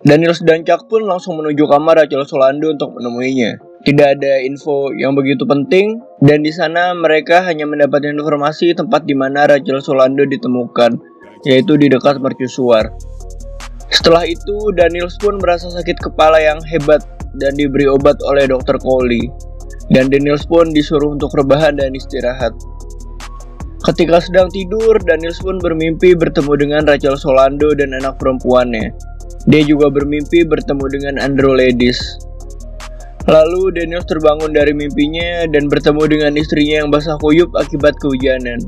Daniels dan Chuck pun langsung menuju kamar Rachel Solando untuk menemuinya. Tidak ada info yang begitu penting, dan di sana mereka hanya mendapatkan informasi tempat di mana Rachel Solando ditemukan, yaitu di dekat mercusuar. Setelah itu, Daniels pun merasa sakit kepala yang hebat dan diberi obat oleh Dr. Cowley. Dan Daniels pun disuruh untuk rebahan dan istirahat. Ketika sedang tidur, Daniels pun bermimpi bertemu dengan Rachel Solando dan anak perempuannya. Dia juga bermimpi bertemu dengan Androlaides. Lalu Daniels terbangun dari mimpinya dan bertemu dengan istrinya yang basah kuyup akibat kehujanan.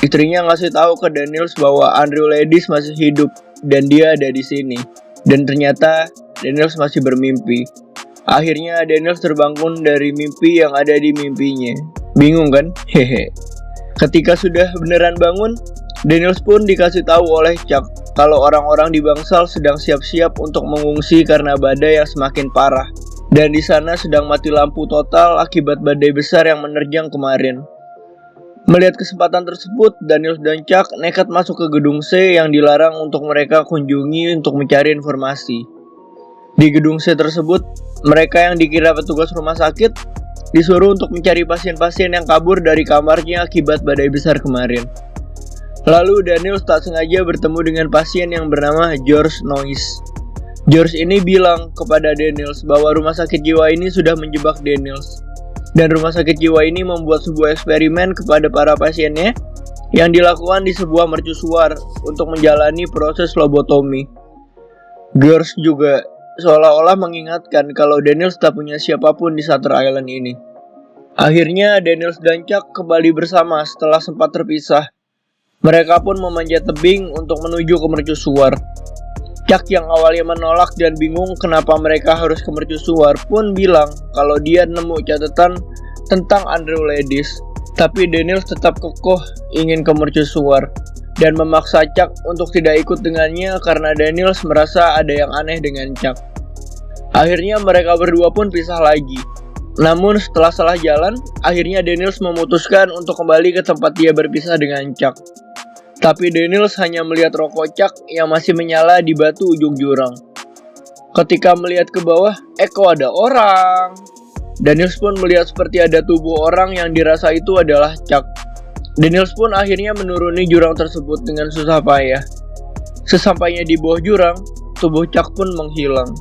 Istrinya ngasih tahu ke Daniels bahwa Androlaides masih hidup dan dia ada di sini. Dan ternyata Daniels masih bermimpi. Akhirnya Daniels terbangun dari mimpi yang ada di mimpinya. Bingung kan? Hehe. Ketika sudah beneran bangun, Daniels pun dikasih tahu oleh Chuck kalau orang-orang di Bangsal sedang siap-siap untuk mengungsi karena badai yang semakin parah. Dan di sana sedang mati lampu total akibat badai besar yang menerjang kemarin. Melihat kesempatan tersebut, Daniels dan Chuck nekat masuk ke gedung C yang dilarang untuk mereka kunjungi untuk mencari informasi. Di gedung C tersebut, mereka yang dikira petugas rumah sakit disuruh untuk mencari pasien-pasien yang kabur dari kamarnya akibat badai besar kemarin. Lalu Daniels tak sengaja bertemu dengan pasien yang bernama George Noyes. George ini bilang kepada Daniels bahwa rumah sakit jiwa ini sudah menjebak Daniels. Dan rumah sakit jiwa ini membuat sebuah eksperimen kepada para pasiennya yang dilakukan di sebuah mercusuar untuk menjalani proses lobotomi. George juga seolah-olah mengingatkan kalau Daniels tak punya siapapun di Shutter Island ini. Akhirnya Daniels dan Chuck kembali bersama setelah sempat terpisah. Mereka pun memanjat tebing untuk menuju ke mercusuar. Chuck yang awalnya menolak dan bingung kenapa mereka harus ke mercusuar pun bilang kalau dia nemu catatan tentang Androlaides. Tapi Daniels tetap kokoh ingin ke mercusuar dan memaksa Chuck untuk tidak ikut dengannya karena Daniels merasa ada yang aneh dengan Chuck. Akhirnya mereka berdua pun pisah lagi. Namun setelah salah jalan, akhirnya Daniels memutuskan untuk kembali ke tempat dia berpisah dengan Chuck. Tapi Daniels hanya melihat rokok Chuck yang masih menyala di batu ujung jurang. Ketika melihat ke bawah, kok ada orang? Daniels pun melihat seperti ada tubuh orang yang dirasa itu adalah Chuck. Daniels pun akhirnya menuruni jurang tersebut dengan susah payah. Sesampainya di bawah jurang, tubuh Chuck pun menghilang.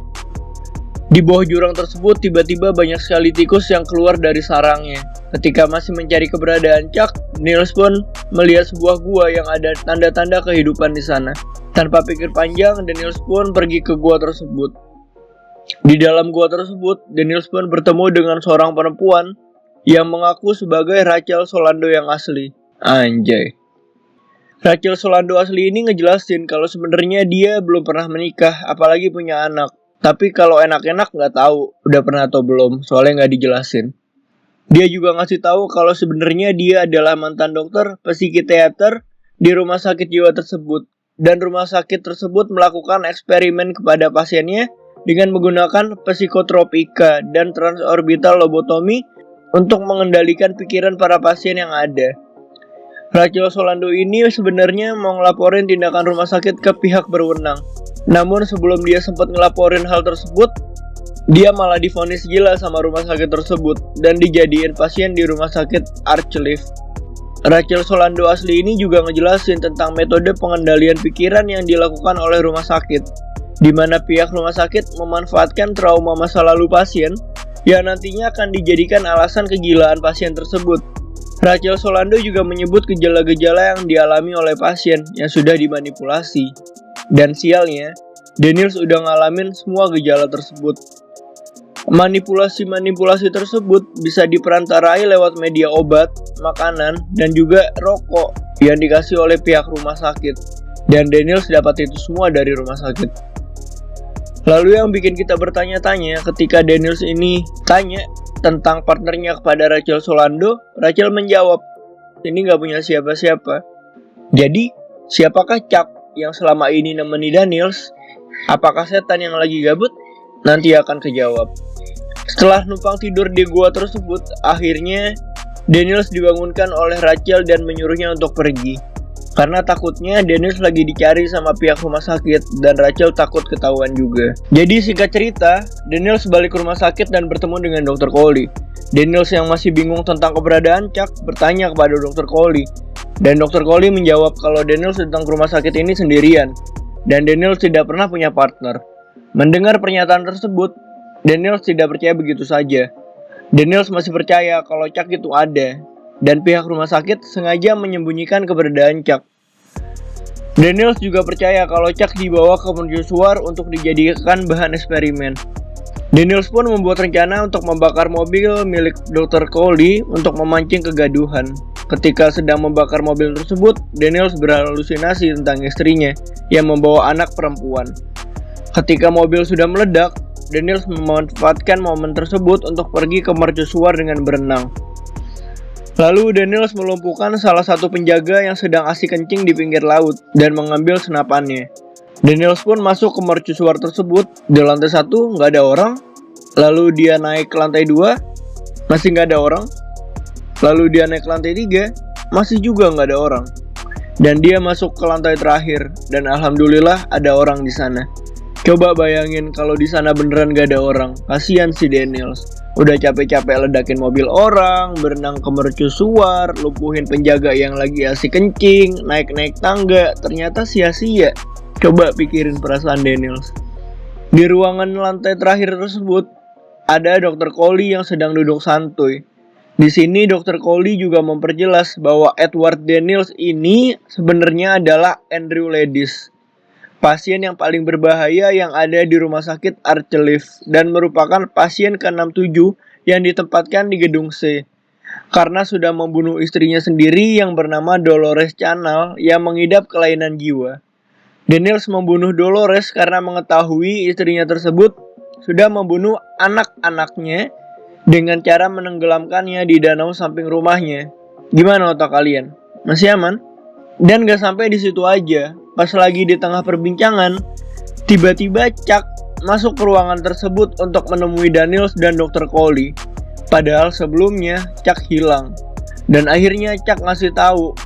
Di bawah jurang tersebut tiba-tiba banyak sekali tikus yang keluar dari sarangnya. Ketika masih mencari keberadaan Chuck, Daniels pun melihat sebuah gua yang ada tanda-tanda kehidupan di sana. Tanpa pikir panjang, Daniels pun pergi ke gua tersebut. Di dalam gua tersebut, Daniels pun bertemu dengan seorang perempuan yang mengaku sebagai Rachel Solando yang asli. Anjay. Rachel Solando asli ini ngejelasin kalau sebenarnya dia belum pernah menikah, apalagi punya anak. Tapi kalau enak-enak nggak tahu udah pernah atau belum, soalnya nggak dijelasin. Dia juga ngasih tahu kalau sebenarnya dia adalah mantan dokter psikiater di rumah sakit jiwa tersebut. Dan rumah sakit tersebut melakukan eksperimen kepada pasiennya dengan menggunakan psikotropika dan transorbital lobotomi untuk mengendalikan pikiran para pasien yang ada. Rachel Solando ini sebenarnya mau ngelaporin tindakan rumah sakit ke pihak berwenang. Namun sebelum dia sempat ngelaporin hal tersebut, dia malah divonis gila sama rumah sakit tersebut dan dijadiin pasien di rumah sakit Archliff. Rachel Solando asli ini juga ngejelasin tentang metode pengendalian pikiran yang dilakukan oleh rumah sakit, di mana pihak rumah sakit memanfaatkan trauma masa lalu pasien yang nantinya akan dijadikan alasan kegilaan pasien tersebut. Rachel Solando juga menyebut gejala-gejala yang dialami oleh pasien yang sudah dimanipulasi. Dan sialnya, Daniels udah ngalamin semua gejala tersebut. Manipulasi-manipulasi tersebut bisa diperantarai lewat media obat, makanan, dan juga rokok yang dikasih oleh pihak rumah sakit. Dan Daniels dapat itu semua dari rumah sakit. Lalu yang bikin kita bertanya-tanya ketika Daniels ini tanya tentang partnernya kepada Rachel Solando, Rachel menjawab, ini gak punya siapa-siapa. Jadi, siapakah Chuck yang selama ini nemeni Daniels? Apakah setan yang lagi gabut? Nanti akan kejawab. Setelah numpang tidur di gua tersebut, akhirnya Daniels dibangunkan oleh Rachel dan menyuruhnya untuk pergi. Karena takutnya Daniels lagi dicari sama pihak rumah sakit dan Rachel takut ketahuan juga. Jadi singkat cerita, Daniels balik ke rumah sakit dan bertemu dengan Dr. Coley. Daniels yang masih bingung tentang keberadaan Chuck bertanya kepada Dr. Coley. Dan Dr. Coley menjawab kalau Daniels datang ke rumah sakit ini sendirian. Dan Daniels tidak pernah punya partner. Mendengar pernyataan tersebut, Daniels tidak percaya begitu saja. Daniels masih percaya kalau Chuck itu ada. Dan pihak rumah sakit sengaja menyembunyikan keberadaan Chuck. Daniels juga percaya kalau Chuck dibawa ke mercusuar untuk dijadikan bahan eksperimen. Daniels pun membuat rencana untuk membakar mobil milik Dr. Coley untuk memancing kegaduhan. Ketika sedang membakar mobil tersebut, Daniels berhalusinasi tentang istrinya yang membawa anak perempuan. Ketika mobil sudah meledak, Daniels memanfaatkan momen tersebut untuk pergi ke mercusuar dengan berenang. Lalu Daniels melumpuhkan salah satu penjaga yang sedang asik kencing di pinggir laut dan mengambil senapannya. Daniels pun masuk ke mercusuar tersebut. Di lantai 1 nggak ada orang. Lalu dia naik ke lantai 2, masih nggak ada orang. Lalu dia naik ke lantai 3, masih juga nggak ada orang. Dan dia masuk ke lantai terakhir dan alhamdulillah ada orang di sana. Coba bayangin kalau di sana beneran gak ada orang. Kasian si Daniels. Udah capek-capek ledakin mobil orang, berenang ke mercusuar, lumpuhin penjaga yang lagi asik kencing, naik-naik tangga, ternyata sia-sia. Coba pikirin perasaan Daniels. Di ruangan lantai terakhir tersebut, ada Dr. Coley yang sedang duduk santuy. Di sini Dr. Coley juga memperjelas bahwa Edward Daniels ini sebenarnya adalah Andrew Ledis, pasien yang paling berbahaya yang ada di rumah sakit Archcliffe dan merupakan pasien ke-67 yang ditempatkan di gedung C karena sudah membunuh istrinya sendiri yang bernama Dolores Canal yang mengidap kelainan jiwa. Daniels membunuh Dolores karena mengetahui istrinya tersebut sudah membunuh anak-anaknya dengan cara menenggelamkannya di danau samping rumahnya. Gimana otak kalian? Masih aman? Dan gak sampai di situ aja. Pas lagi di tengah perbincangan, tiba-tiba Chuck masuk ke ruangan tersebut untuk menemui Daniels dan Dr. Coley. Padahal sebelumnya Chuck hilang. Dan akhirnya Chuck ngasih tahu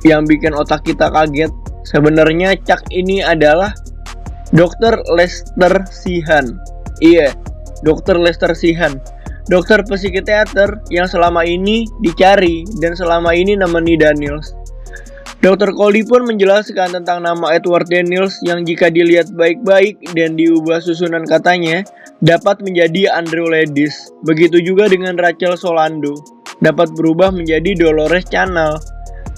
yang bikin otak kita kaget. Sebenarnya Chuck ini adalah Dr. Lester Sheehan. Iya, Dr. Lester Sheehan, dokter psikiater yang selama ini dicari dan selama ini nemeni Daniels. Dr. Coley pun menjelaskan tentang nama Edward Daniels yang jika dilihat baik-baik dan diubah susunan katanya dapat menjadi Andrew Ledis. Begitu juga dengan Rachel Solando, dapat berubah menjadi Dolores Canal.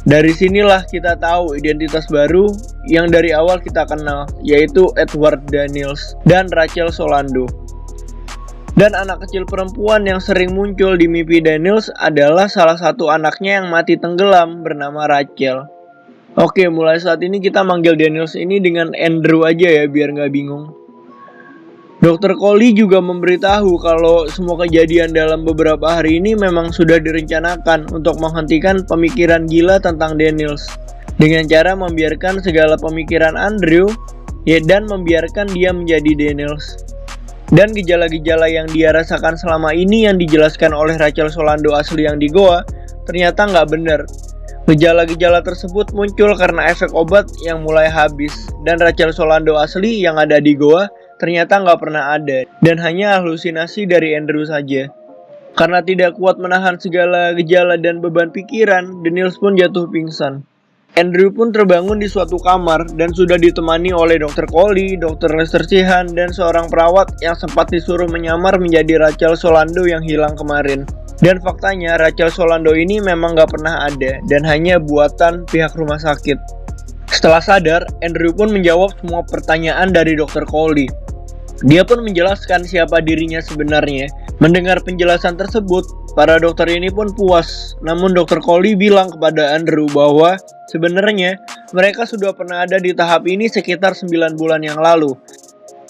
Dari sinilah kita tahu identitas baru yang dari awal kita kenal, yaitu Edward Daniels dan Rachel Solando. Dan anak kecil perempuan yang sering muncul di mimpi Daniels adalah salah satu anaknya yang mati tenggelam bernama Rachel. Oke, mulai saat ini kita manggil Daniels ini dengan Andrew aja ya, biar nggak bingung. Dr. Coley juga memberitahu kalau semua kejadian dalam beberapa hari ini memang sudah direncanakan untuk menghentikan pemikiran gila tentang Daniels, dengan cara membiarkan segala pemikiran Andrew dan membiarkan dia menjadi Daniels. Dan gejala-gejala yang dia rasakan selama ini yang dijelaskan oleh Rachel Solando asli yang di Goa ternyata nggak benar. Gejala-gejala tersebut muncul karena efek obat yang mulai habis, dan Rachel Solando asli yang ada di Goa ternyata nggak pernah ada, dan hanya halusinasi dari Andrew saja. Karena tidak kuat menahan segala gejala dan beban pikiran, Daniels pun jatuh pingsan. Andrew pun terbangun di suatu kamar dan sudah ditemani oleh Dr. Coley, Dr. Lester Sheehan, dan seorang perawat yang sempat disuruh menyamar menjadi Rachel Solando yang hilang kemarin. Dan faktanya Rachel Solando ini memang gak pernah ada dan hanya buatan pihak rumah sakit. Setelah sadar, Andrew pun menjawab semua pertanyaan dari Dr. Coley. Dia pun menjelaskan siapa dirinya sebenarnya. Mendengar penjelasan tersebut, para dokter ini pun puas. Namun Dr. Coley bilang kepada Andrew bahwa sebenarnya mereka sudah pernah ada di tahap ini sekitar 9 bulan yang lalu.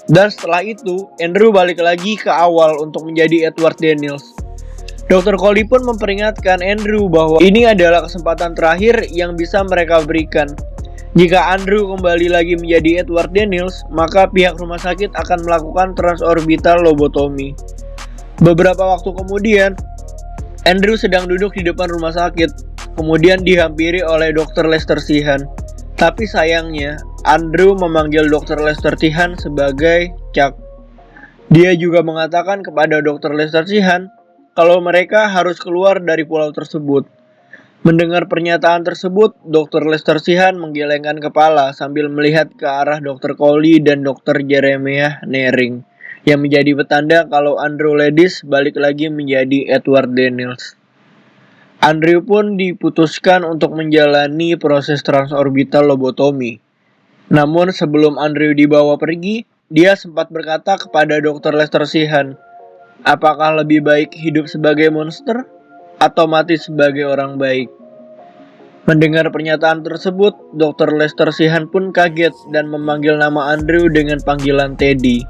Dan setelah itu, Andrew balik lagi ke awal untuk menjadi Edward Daniels. Dr. Coley pun memperingatkan Andrew bahwa ini adalah kesempatan terakhir yang bisa mereka berikan. Jika Andrew kembali lagi menjadi Edward Daniels, maka pihak rumah sakit akan melakukan transorbital lobotomi. Beberapa waktu kemudian, Andrew sedang duduk di depan rumah sakit. kemudian dihampiri oleh Dr. Lester Sheehan. Tapi sayangnya, Andrew memanggil Dr. Lester Sheehan sebagai Chuck. Dia juga mengatakan kepada Dr. Lester Sheehan kalau mereka harus keluar dari pulau tersebut. Mendengar pernyataan tersebut, Dr. Lester Sheehan menggelengkan kepala sambil melihat ke arah Dr. Cowley dan Dr. Jeremiah Nearing, yang menjadi petanda kalau Andrew Ledis balik lagi menjadi Edward Daniels. Andrew pun diputuskan untuk menjalani proses transorbital lobotomi. Namun sebelum Andrew dibawa pergi, dia sempat berkata kepada Dr. Lester Sheehan, apakah lebih baik hidup sebagai monster atau mati sebagai orang baik? Mendengar pernyataan tersebut, Dr. Lester Sheehan pun kaget dan memanggil nama Andrew dengan panggilan Teddy.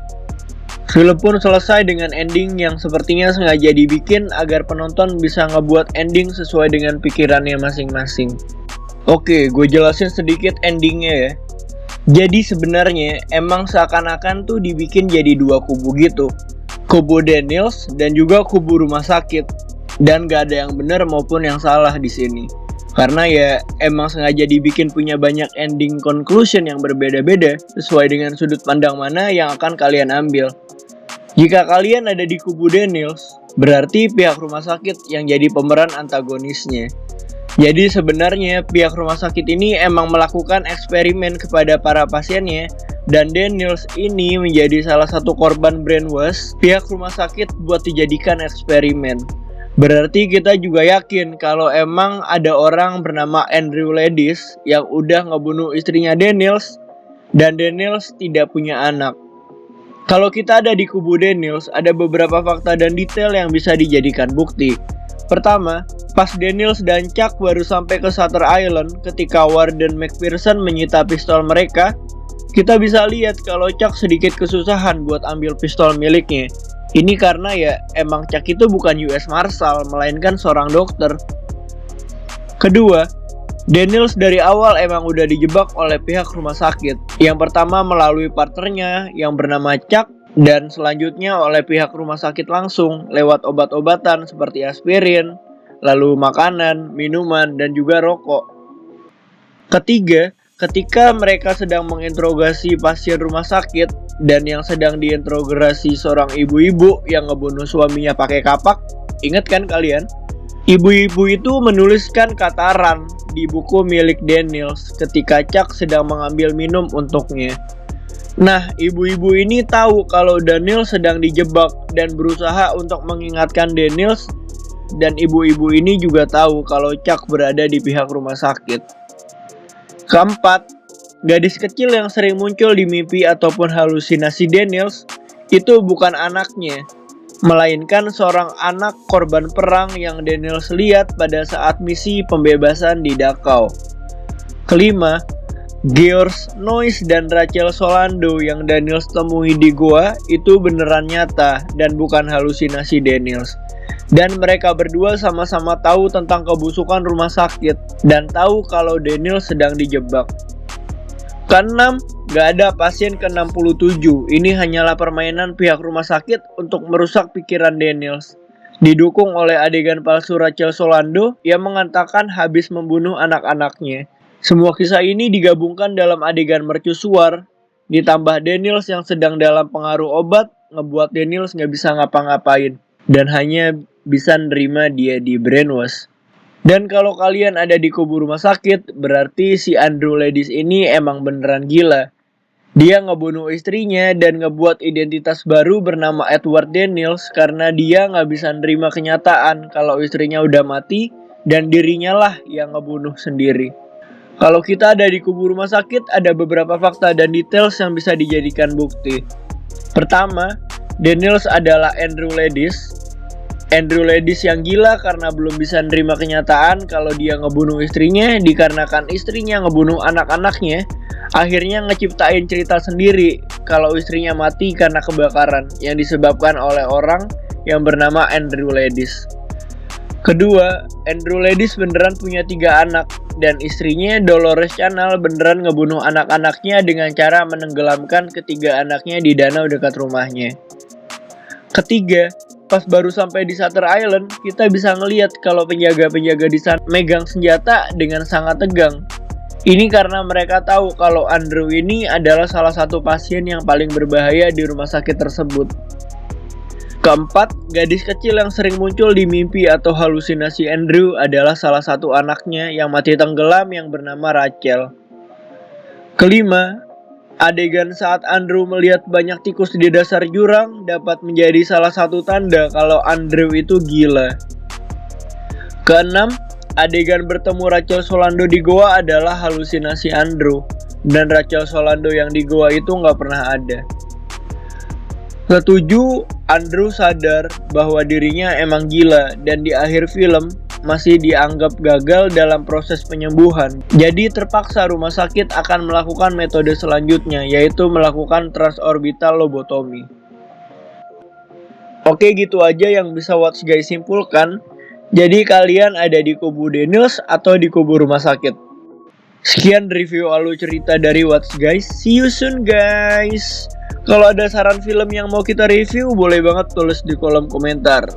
Film pun selesai dengan ending yang sepertinya sengaja dibikin agar penonton bisa ngebuat ending sesuai dengan pikirannya masing-masing. Oke, gue jelasin sedikit endingnya ya. Jadi sebenarnya emang seakan-akan tuh dibikin jadi dua kubu gitu. Kubu Daniels dan juga kubu rumah sakit. Dan gak ada yang benar maupun yang salah di sini. Karena ya emang sengaja dibikin punya banyak ending conclusion yang berbeda-beda sesuai dengan sudut pandang mana yang akan kalian ambil. Jika kalian ada di kubu Daniels, berarti pihak rumah sakit yang jadi pemeran antagonisnya. Jadi sebenarnya pihak rumah sakit ini emang melakukan eksperimen kepada para pasiennya, dan Daniels ini menjadi salah satu korban brainwash pihak rumah sakit buat dijadikan eksperimen. Berarti kita juga yakin kalau emang ada orang bernama Andrew Ledis yang udah ngebunuh istrinya Daniels, dan Daniels tidak punya anak. Kalau kita ada di kubu Daniels, ada beberapa fakta dan detail yang bisa dijadikan bukti. Pertama, pas Daniels dan Chuck baru sampai ke Shutter Island ketika Warden McPherson menyita pistol mereka, kita bisa lihat kalau Chuck sedikit kesusahan buat ambil pistol miliknya. Ini karena ya emang Chuck itu bukan US Marshal, melainkan seorang dokter. Kedua, Daniels dari awal emang udah dijebak oleh pihak rumah sakit. Yang pertama melalui partnernya yang bernama Chuck, dan selanjutnya oleh pihak rumah sakit langsung lewat obat-obatan seperti aspirin, lalu makanan, minuman, dan juga rokok. Ketiga, ketika mereka sedang menginterogasi pasien rumah sakit dan yang sedang diinterogasi seorang ibu-ibu yang ngebunuh suaminya pakai kapak, ingat kan kalian? Ibu-ibu itu menuliskan kata run di buku milik Daniels ketika Chuck sedang mengambil minum untuknya. Nah, ibu-ibu ini tahu kalau Daniels sedang dijebak dan berusaha untuk mengingatkan Daniels, dan ibu-ibu ini juga tahu kalau Chuck berada di pihak rumah sakit. Keempat, gadis kecil yang sering muncul di mimpi ataupun halusinasi Daniels itu bukan anaknya, melainkan seorang anak korban perang yang Daniels lihat pada saat misi pembebasan di Dachau. Kelima, George Noyce dan Rachel Solando yang Daniels temui di goa itu beneran nyata dan bukan halusinasi Daniels. Dan mereka berdua sama-sama tahu tentang kebusukan rumah sakit dan tahu kalau Daniels sedang dijebak. Keenam, gak ada pasien ke-67. Ini hanyalah permainan pihak rumah sakit untuk merusak pikiran Daniels. Didukung oleh adegan palsu Rachel Solando yang mengatakan habis membunuh anak-anaknya. Semua kisah ini digabungkan dalam adegan mercusuar, ditambah Daniels yang sedang dalam pengaruh obat, ngebuat Daniels gak bisa ngapa-ngapain dan hanya bisa nerima dia di brainwash. Dan kalau kalian ada di kubu rumah sakit, berarti si Andrew Ledis ini emang beneran gila. Dia ngebunuh istrinya dan ngebuat identitas baru bernama Edward Daniels karena dia gak bisa nerima kenyataan kalau istrinya udah mati dan dirinya lah yang ngebunuh sendiri. Kalau kita ada di kubu rumah sakit, ada beberapa fakta dan details yang bisa dijadikan bukti. Pertama, Daniels adalah Andrew Ledis. Andrew Ledis yang gila karena belum bisa nerima kenyataan kalau dia ngebunuh istrinya dikarenakan istrinya ngebunuh anak-anaknya. Akhirnya ngeciptain cerita sendiri kalau istrinya mati karena kebakaran yang disebabkan oleh orang yang bernama Andrew Ledis. Kedua, Andrew Ledis beneran punya 3 anak dan istrinya Dolores Canal beneran ngebunuh anak-anaknya dengan cara menenggelamkan ketiga anaknya di danau dekat rumahnya. Ketiga, pas baru sampai di Shutter Island, kita bisa ngelihat kalau penjaga-penjaga di sana megang senjata dengan sangat tegang. Ini karena mereka tahu kalau Andrew ini adalah salah satu pasien yang paling berbahaya di rumah sakit tersebut. Keempat, gadis kecil yang sering muncul di mimpi atau halusinasi Andrew adalah salah satu anaknya yang mati tenggelam yang bernama Rachel. Kelima, adegan saat Andrew melihat banyak tikus di dasar jurang dapat menjadi salah satu tanda kalau Andrew itu gila. Keenam, adegan bertemu Rachel Solando di goa adalah halusinasi Andrew, dan Rachel Solando yang di goa itu nggak pernah ada. Ketujuh, Andrew sadar bahwa dirinya emang gila dan di akhir film masih dianggap gagal dalam proses penyembuhan. Jadi terpaksa rumah sakit akan melakukan metode selanjutnya, yaitu melakukan transorbital lobotomi. Oke, gitu aja yang bisa Watch Guys simpulkan. Jadi kalian ada di kubu Daniels atau di kubu rumah sakit? Sekian review alur cerita dari Watch Guys. See you soon guys. Kalau ada saran film yang mau kita review, boleh banget tulis di kolom komentar.